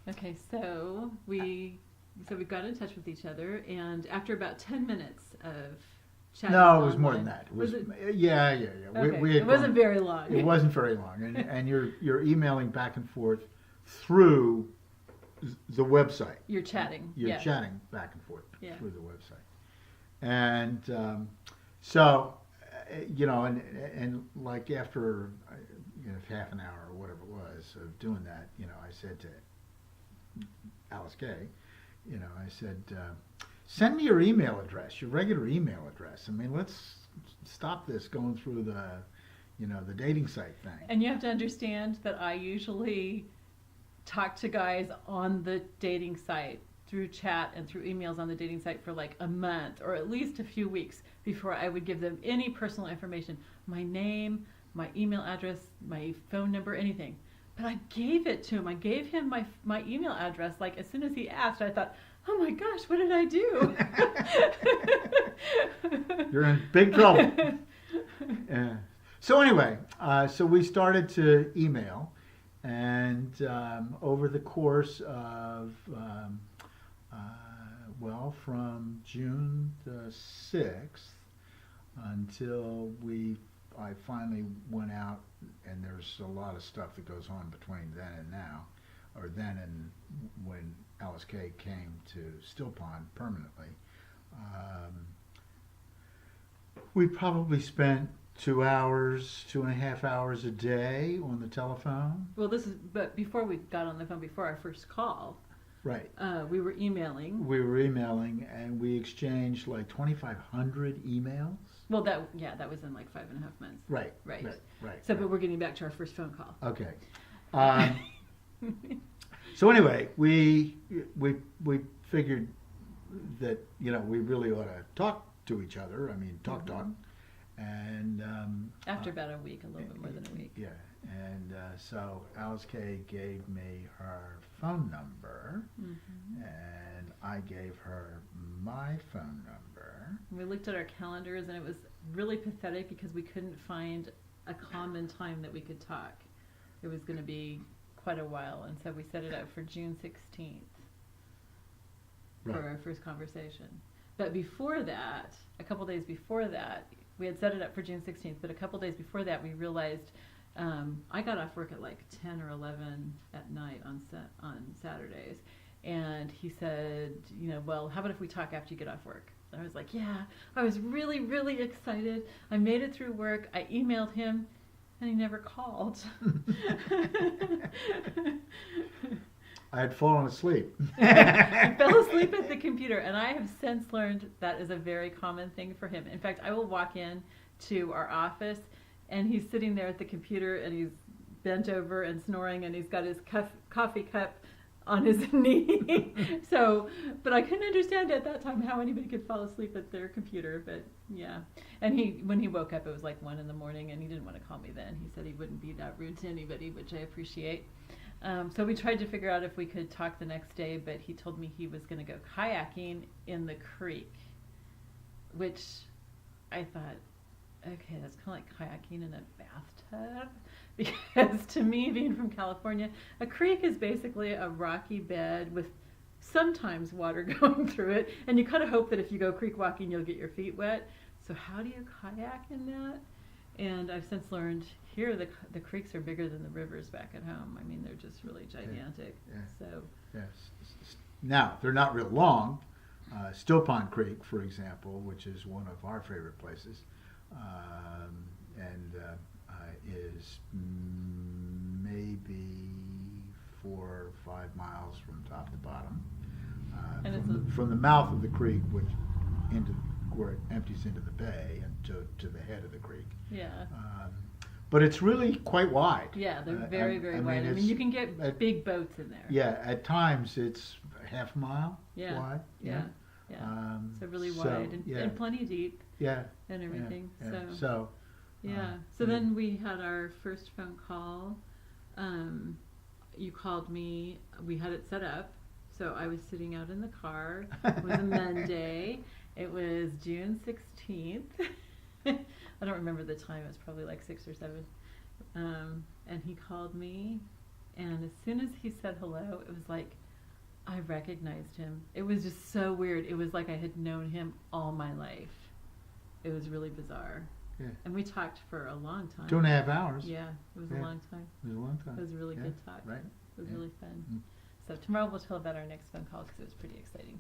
Okay, so we got in touch with each other, and after about 10 minutes of chatting No, it was more than online, that. It was was, it? yeah. Okay, We it had wasn't gone, very long. it wasn't very long, and you're emailing back and forth through the website. You're chatting, You're yeah, chatting back and forth yeah. through the website, and so and like after half an hour or whatever it was of doing that, I said to Alyce-Kay, I said, send me your email address, your regular email address. I mean, let's stop this going through the dating site thing. And you have to understand that I usually talk to guys on the dating site through chat and through emails on the dating site for like a month or at least a few weeks before I would give them any personal information, my name, my email address, my phone number, anything. But I gave it to him. I gave him my email address like as soon as he asked. I thought, oh my gosh, what did I do? You're in big trouble. Yeah. So anyway, so we started to email, and over the course of from June the 6th until I finally went out, and there's a lot of stuff that goes on between then and now, or then and when Alyce-Kay came to Still Pond permanently. We probably spent 2.5 hours a day on the telephone. Well, but before we got on the phone, before our first call, Right. we were emailing. We were emailing, and we exchanged like 2,500 emails. Well, that was in like 5.5 months. Right. Right. Right. So, but we're getting back to our first phone call. Okay. So anyway, we figured that we really ought to talk to each other. I mean, talk, and after about a week, a little bit more than a week. Yeah, and so Alyce-Kay gave me her phone number, and I gave her my phone number. We looked at our calendars, and it was really pathetic because we couldn't find a common time that we could talk. It was going to be quite a while, and so we set it up for June 16th for our first conversation. But before that, a couple days before that, we had set it up for June 16th, but a couple days before that, we realized I got off work at like 10 or 11 at night on Saturdays, and he said, well, how about if we talk after you get off work? And I was like, yeah. I was really, really excited. I made it through work. I emailed him, and he never called. I had fallen asleep. I fell asleep at the computer, and I have since learned that is a very common thing for him. In fact, I will walk in to our office, and he's sitting there at the computer, and he's bent over and snoring, and he's got his coffee cup on his knee. But I couldn't understand at that time how anybody could fall asleep at their computer. But yeah, and when he woke up, it was like 1 a.m, and he didn't want to call me then. He said he wouldn't be that rude to anybody, which I appreciate. So we tried to figure out if we could talk the next day, but he told me he was going to go kayaking in the creek, which I thought, okay, that's kind of like kayaking in a bathtub, because to me, being from California, a creek is basically a rocky bed with sometimes water going through it, and you kind of hope that if you go creek walking, you'll get your feet wet. So how do you kayak in that? And I've since learned here the creeks are bigger than the rivers back at home. I mean, they're just really gigantic. Yeah. So yes. Now they're not real long. Still Pond Creek, for example, which is one of our favorite places, and is maybe 4 or 5 miles from top to bottom, from the mouth of the creek, where it empties into the bay and to the head of the creek. yeah. But it's really quite wide. Yeah, they're very, very wide. I mean, you can get big boats in there. Yeah, at times it's half a mile wide. Yeah. So really wide and plenty deep. Yeah. And everything. Yeah. So then we had our first phone call. You called me. We had it set up. So I was sitting out in the car. It was a Monday. It was June 16th. I don't remember the time. It was probably like 6 or 7. And he called me, And as soon as he said hello, it was like I recognized him. It was just so weird. It was like I had known him all my life. It was really bizarre. Yeah. And we talked for a long time. 2.5 hours. Yeah, it was Yeah. a long time. It was a long time. It was a really good talk. Right. It was Yeah. really fun. Mm. So tomorrow we'll tell about our next phone call because it was pretty exciting.